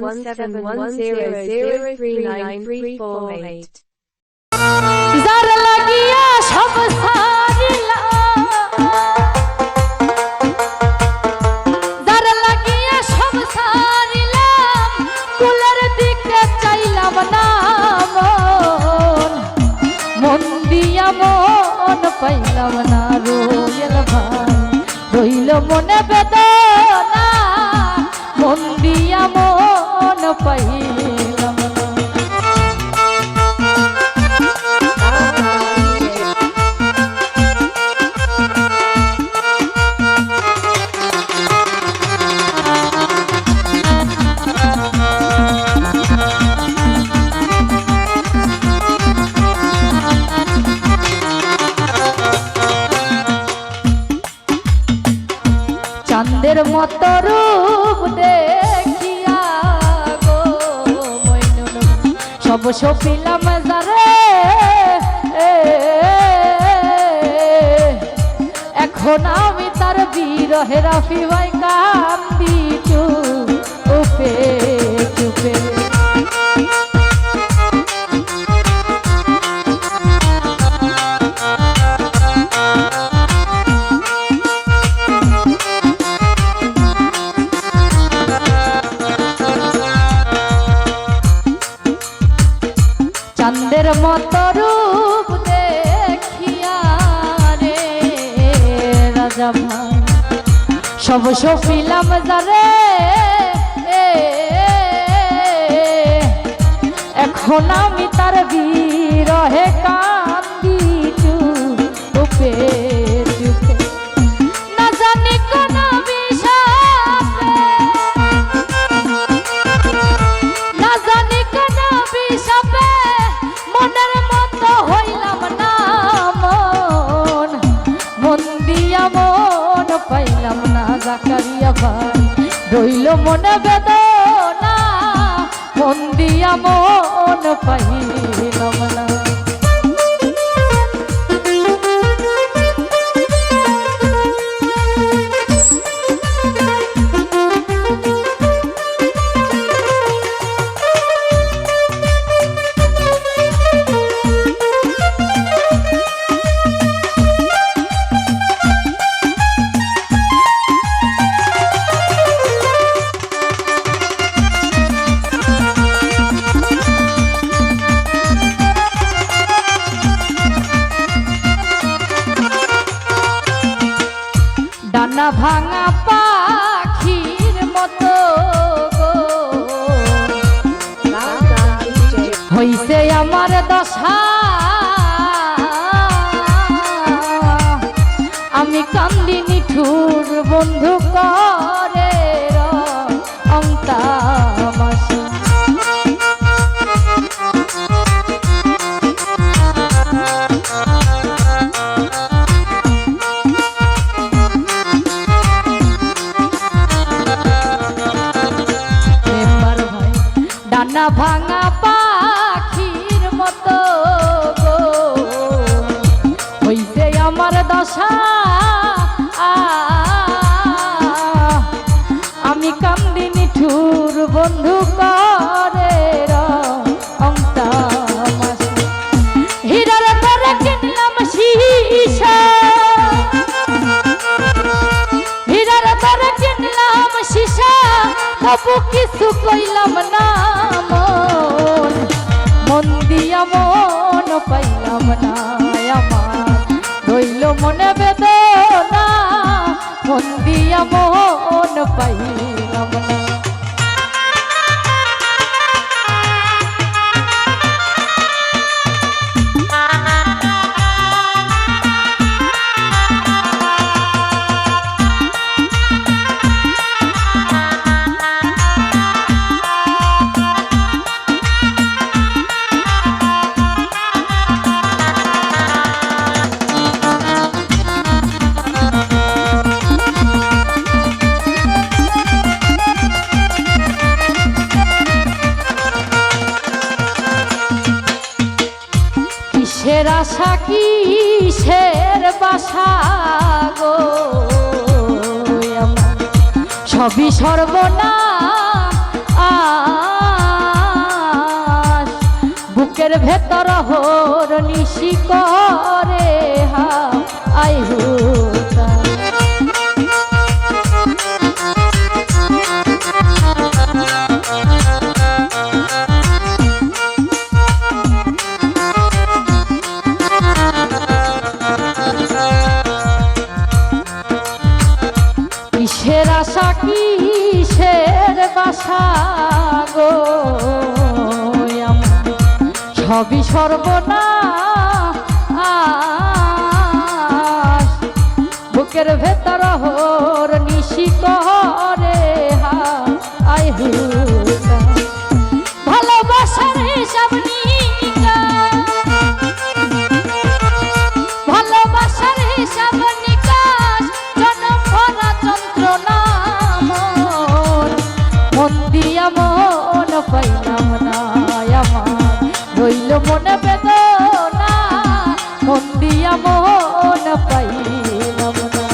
17170039348 যার লাগিয়া সব সারিলা যার লাগিয়া সব সারিলাম কুলের দিকে চাইলাম না মন দিয়া মন পাইলাম না রোয়েল ভাই রইল মনে বেদনা মন দিয়া মন পাইলাম না। চাঁদের মতো রূপ দেখিয়া গো মইনুল সব সপিলাম যারে এখন আমি তার বিরহে রাফি ভাই কান্দি চুপে চুপে চাঁদের মতো রূপ দেখিয়া রে রাজা ভাই সব সপিলাম যারে এখন আমি তার বিরহে কান্দি চুপে চুপে না জানি কোন বিষাপে না জানি কোন বিষাপে মনের মতো হইলাম না মন মন দিয়া মন পাইলাম না জাকারিয়া ভাই রইল মনে বেদনা মন দিয়া মন পাইলাম না। ডানা ভাঙা পাখির মতো হইছে আমার দশা আমি কান্দি নিঠুর বন্ধু করে অন্তামাশা ডানা ভাঙা পাখির মতো হইছে আমার দশা আমি কান্দি নিঠুর বন্ধু করে অন্তামাশা হীরার তরে কিনলাম শিশা হীরার তরে কিনলাম শিশা তবু কিছু কইলাম না মন মন দিয়া মন পাইলাম না আমার রইল মনে বেদনা মন দিয়া মন পাইলাম না। কিসের আশা কিসের বাসা গো আমার সবই সর্বনাশ বুকের ভেতর হোর নিশি করে হা আই হুতা কিসের আশা কিসের বাসা গো সবই সর্বনাশ বুকের ভেতর হোর নিশি করে হা আই হুতা ভালোবাসার হিসাব নিকাশ ভালোবাসার হিসাব নিকাশ জনম ভরা যন্ত্রণা মন দিয়া মন পাইলাম না আমার রইল মনে বেদনা মন দিয়া মন পাইলাম না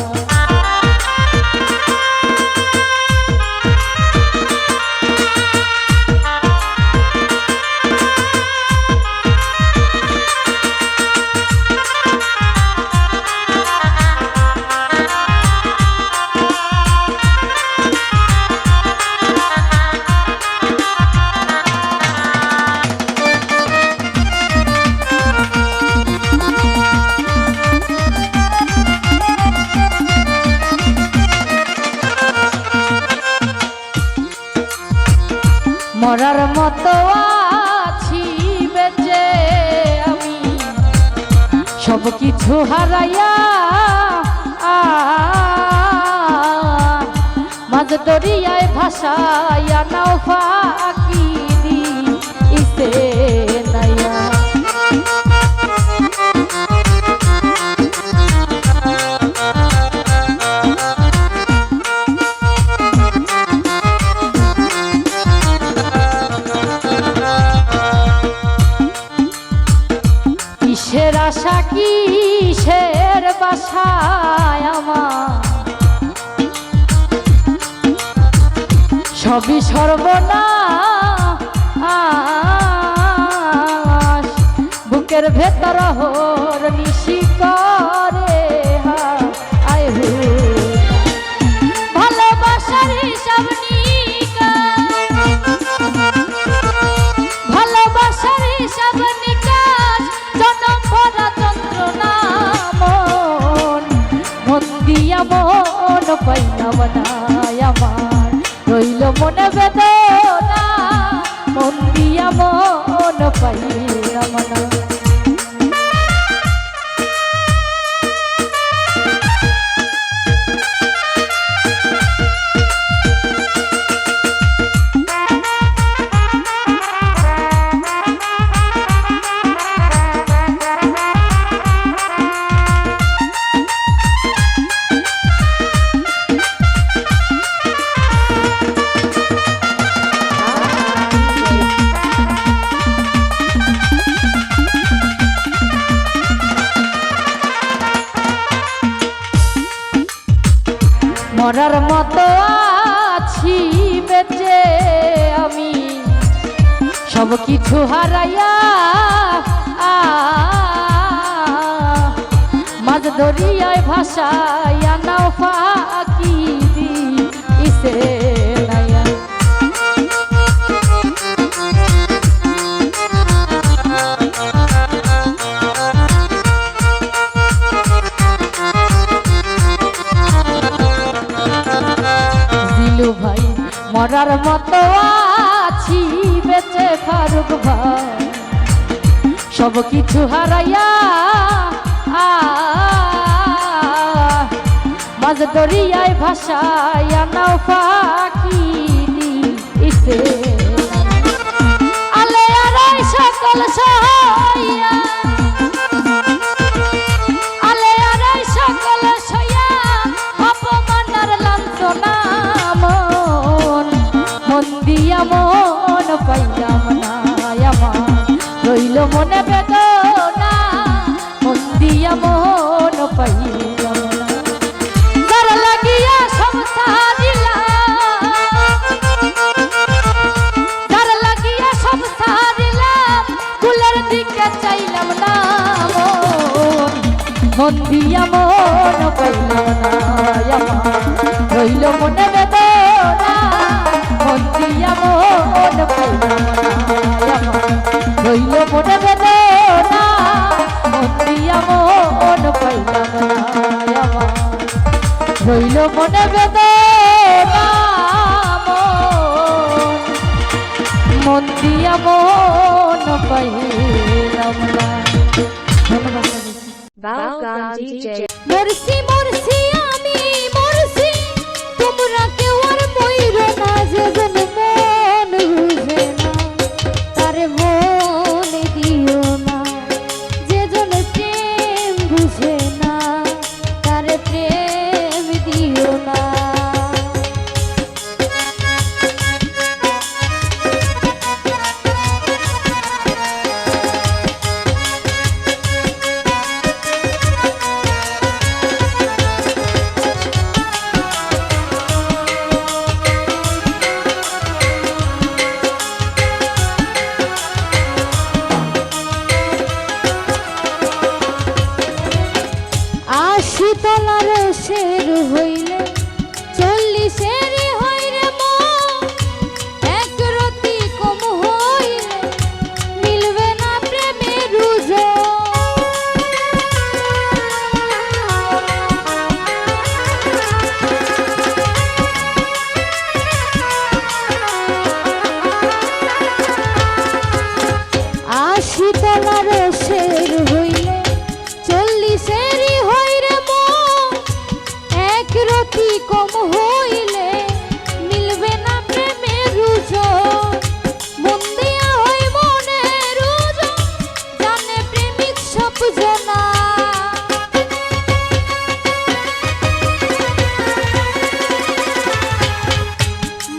মরার মতো আছি বেঁচে আমি সব কিছু হারাইয়া মাঝ দরিয়ায় ভাসাইয়া নাও ফাঁকি দিতে নাইয়া কিসের আশা কিসের বাসায় আমার সবই সর্বনাশ বুকের ভেতর হোর নিশি করে হা আই হুতা ভালোবাসার হিসাব নিকাশ ভালোবাসার হিসাব নিকাশ জনম ভরা যন্ত্রণা মন দিয়া মন পাইলাম না আমার রইল মনে বেদনা মন দিয়া মন পাইলাম না মরার মতো আছি বেঁচে আমি সব কিছু হারাইয়া মাঝ দরিয়ায় ভাসাইয়া নাও ফাঁকি দিতে নাইয়া ভাই মরার মতো আছি বেঁচে ফারুক ভাই সব কিছু হারাইয়া মাঝ দরিয়ায় ভাসাইয়া নাও ফাঁকি দিতে আলে আড়াই সকল সহাইয়া আলে আড়াই সকল সইয়া অপমানার লাঞ্ছনা মন দিয়া মন পাইলাম না আমার রইল মনে বেদনা মন দিয়া মন পাইলাম না যার লাগিয়া সংসার দিলাম যার লাগিয়া সংসার দিলাম কুলের মন দিয়া মন পাইলাম না আমার রইল মনে বেদনা মন দিয়া মন পাইলাম না আমার রইল মনে বেদনা মন দিয়া মন পাইলাম না আমার রইল মনে বেদনা মন দিয়া মন পাইলাম না। ধন্যবাদ DJ। মরছি মরছি আমি মরছি তোমরা কেউ আর মইর না যে জন মন বুঝে না তারে মন দিও না যে জন প্রেম বুঝে না তারে প্রেম দিও না। তলার শের হইলে 40-এর হইরে মন এক রতি কম হইলে মিলবে না প্রেমের ওজন। আশি তলার শের হইলে 40-এর রতি কম হইলে মিলবে না প্রেমের ওজন। মন দিয়া হই মনের ওজন জানে প্রেমিক সব জানা।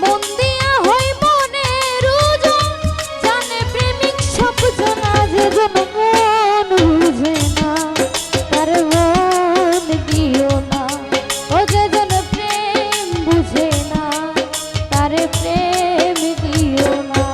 মন দিয়া হই মনের ওজন জানে প্রেমিক সব জানা যে জন মন বুঝে না তার মন দিও না বুঝে না তারে প্রেম দিও না।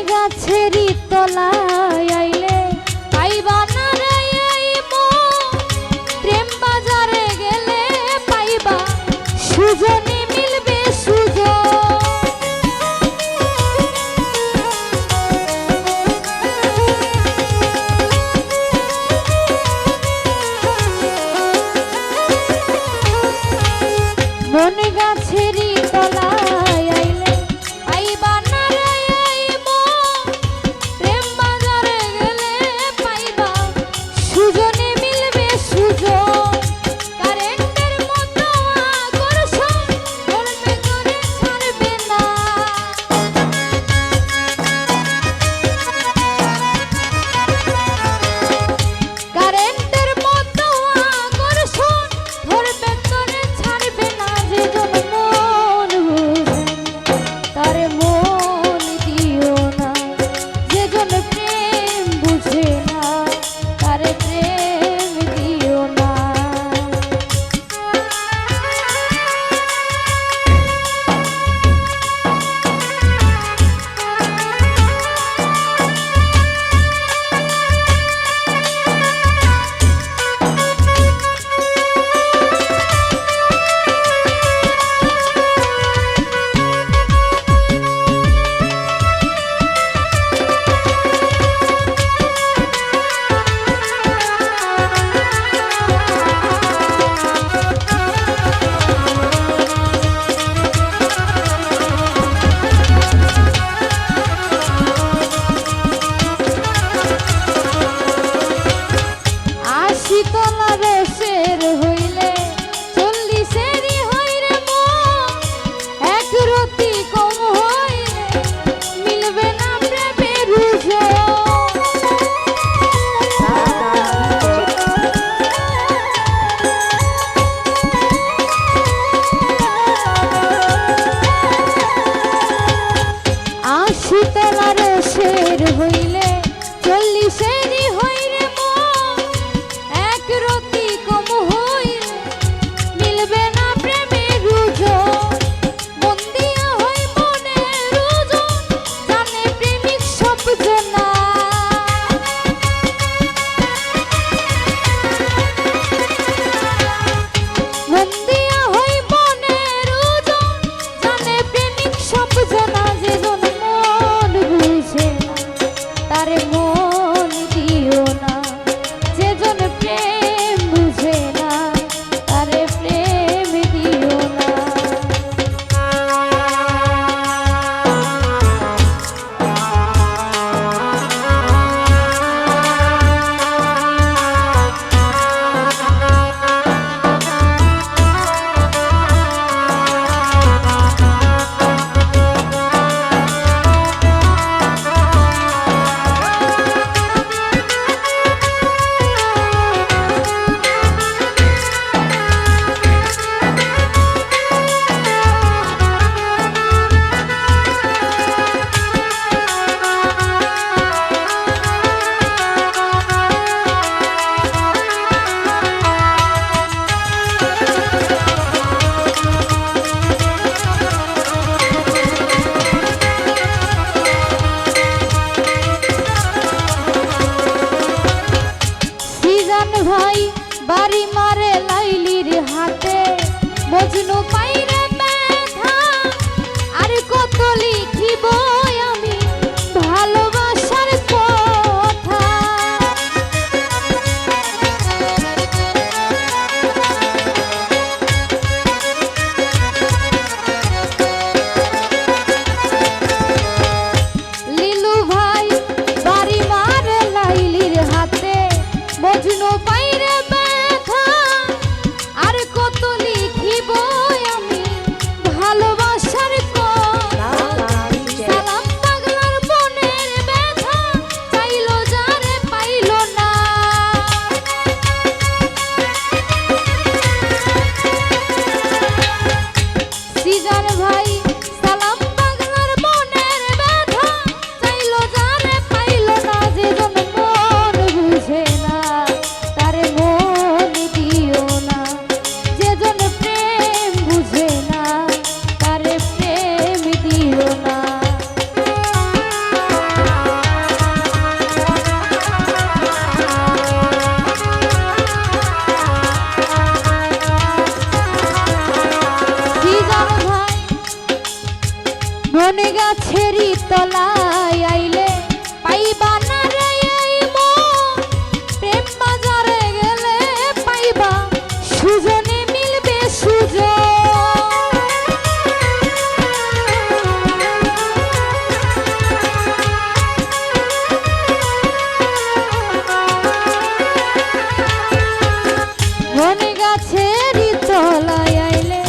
গাছেরই তলায় আইলে পাইবা না রে প্রেম বাজারে গেলে পাইবা সুজনী মিলবে সুজন। মন গাছেরই তলায় আইলে পাইবা না সুজনে মিলবে সুজন। কারেন্টের মতো আকর্ষণ ধরবে করে ছাড়বে না। কারেন্টের মতো আকর্ষণ ধরবে করে ছাড়বে না যে জন মন মজনু পাইরে ব্যথা আর কত লিখিব আমি ভালোবাসার কথা। লিলু ভাই বাড়ি মারে লাইলির হাতে মজনু পাইরে ব্যথা আর কত লিখিব আমি ভালোবাসার কথা। সালাম পাগলার মনের ব্যথা চাইলো যারে পাইলো না। সিজান ভাই সালাম পাগলার মনের ব্যথা চাইলো যারে পাইলো না। যে জন মন বুঝে না তারে মন দিও না। যে জন প্রেম বুঝে না তারে প্রেম দিও না। সিজান ভাই বনে গাছেরই তলায় আইলে পাইবা না রে এই মন। প্রেম বাজারে গেলে পাইবা সুজনে মিলবে সুজন। বনে গাছেরই তলায় আইলে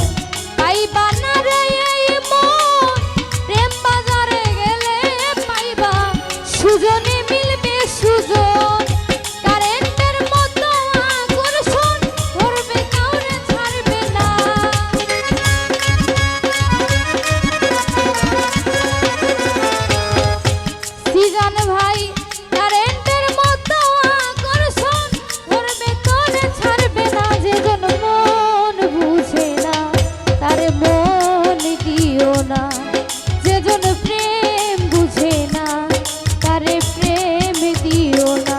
পাইবা না রে এই মন। প্রেম বাজারে গেলে পাইবা সুজনে মিলবে সুজন। কারেন্টের মতো আকর্ষণ ধরবে কাউরে ছাড়বে না। সিজান ভাই কারেন্টের মতো আকর্ষণ ধরবে তোরে ছাড়বে না। যে জন মন বুঝে না তারে মন দিও না। যে জন প্রেম বুঝে না তারে প্রেম দিও না।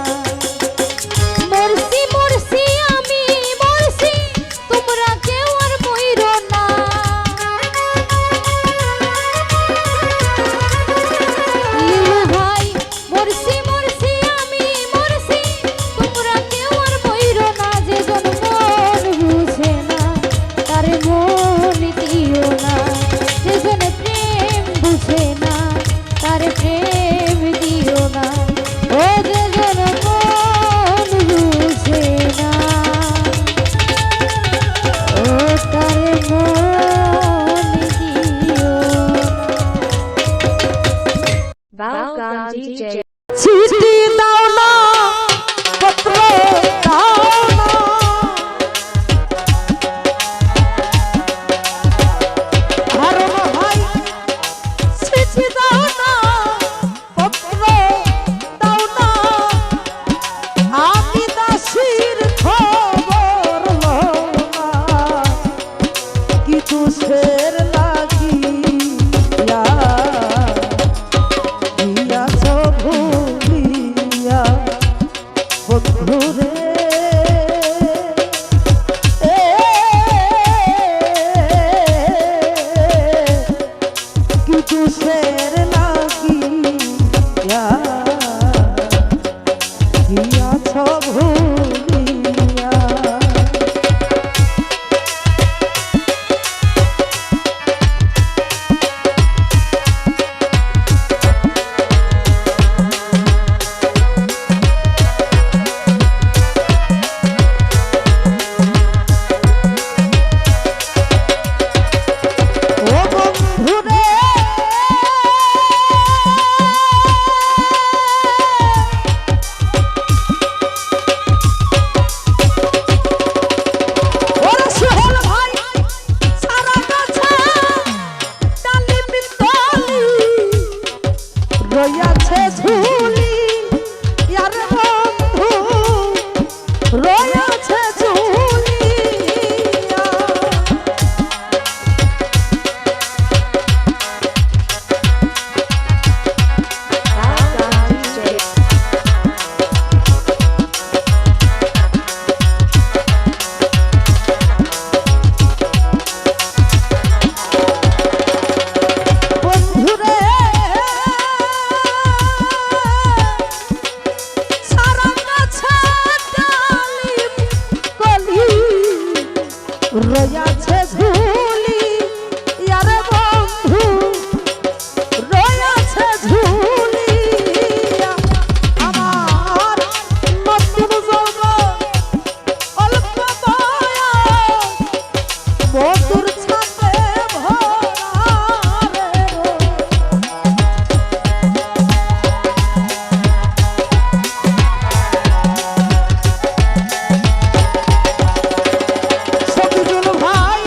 মরছি মরছি আমি মরছি তোমরা কেউ আর মইরো না। লিলু ভাই মরছি মরছি আমি মরছি তোমরা কেউ আর মইরো না। যে জন মন বুঝে না তারে মন দিও না। যে জন প্রেম বুঝে না তারে প্রেম দিও না। ও যে জন মন বুঝে না ও তারে মন দিও না। Valgam DJ. চিঠি দাও না পত্র দাও না হারুন ভাই চিঠি দাও না পত্র দাও না আমি দাসীর খবর লও না কি তুষের লাগিয়া দিয়াছ ভুলিয়া বন্ধুরে কি তুষের লাগিয়া দিয়াছ ভুলিয়া রয়াছে ঝুলি ইয়ারে বন্ধু রয়াছে ঝুলি আমার নতুন যৌবন অল্প বয়স মধুর ছাপে ভরা রে সখীজুল ভাই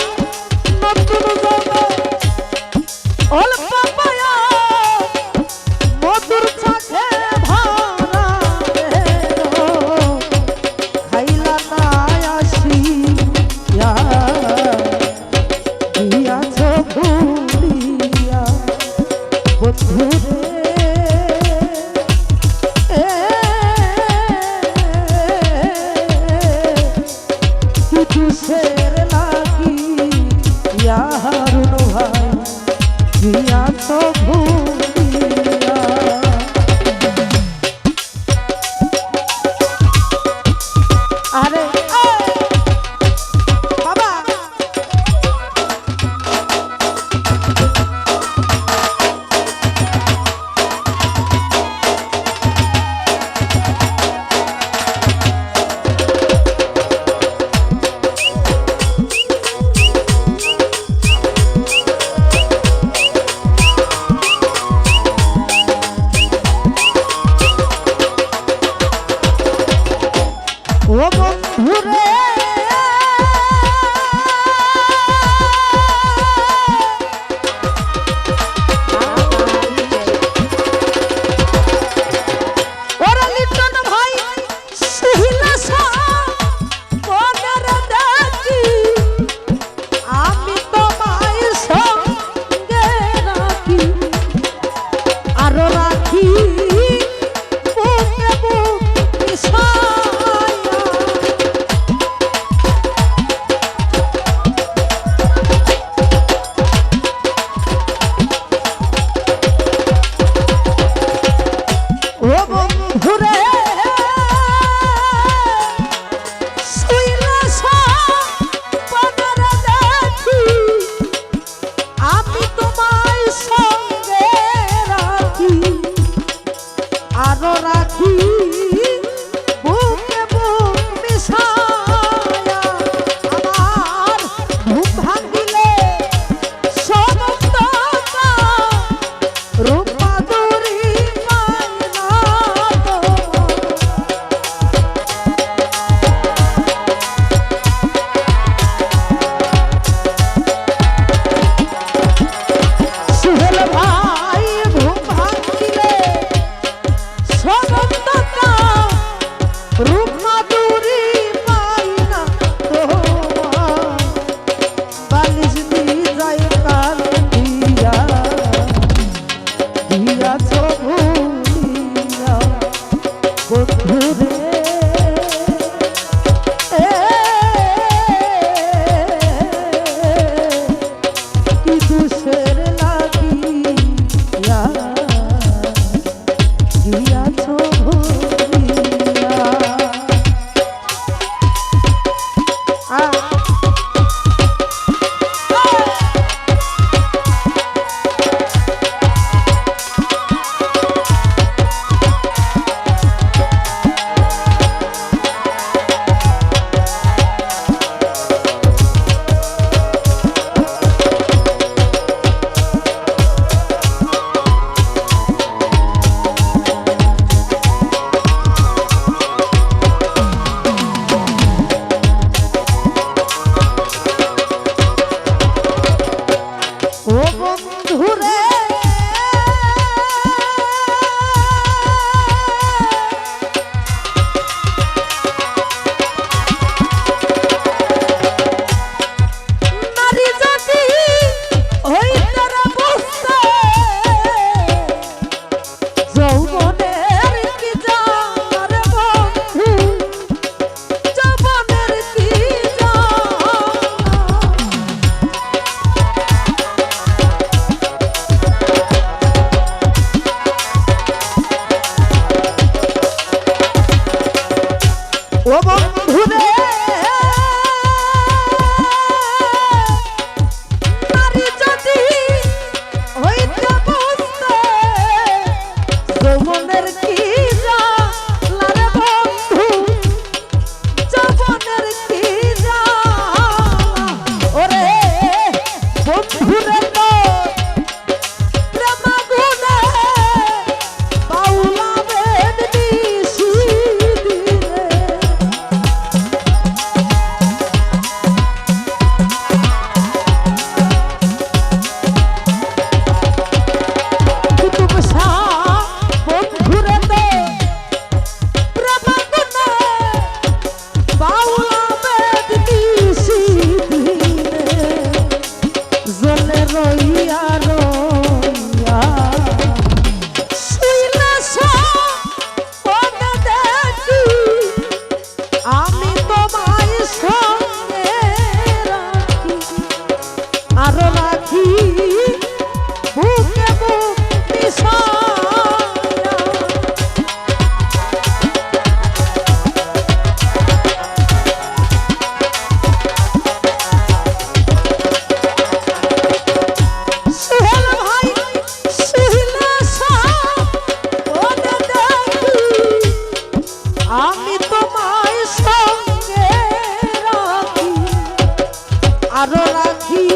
রাখি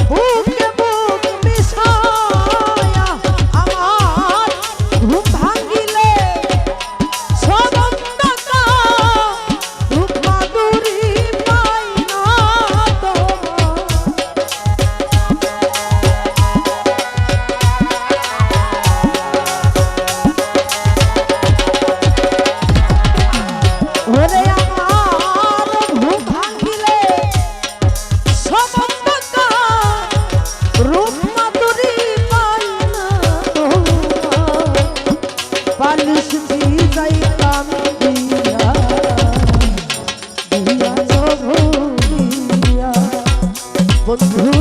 বুকে বুক মিশায়া আমার ঘুম ভাঙিলে সব অন্ধকার রূপ মাধুরী পাই না তোমার ওরে আমার ঘুম ভাঙিলে সব অন্ধকার রূপ মাধুরী পাই না তোমার বালিশ ভিজাইতাম দিয়া দিয়া চোখ দিয়া বন্ধু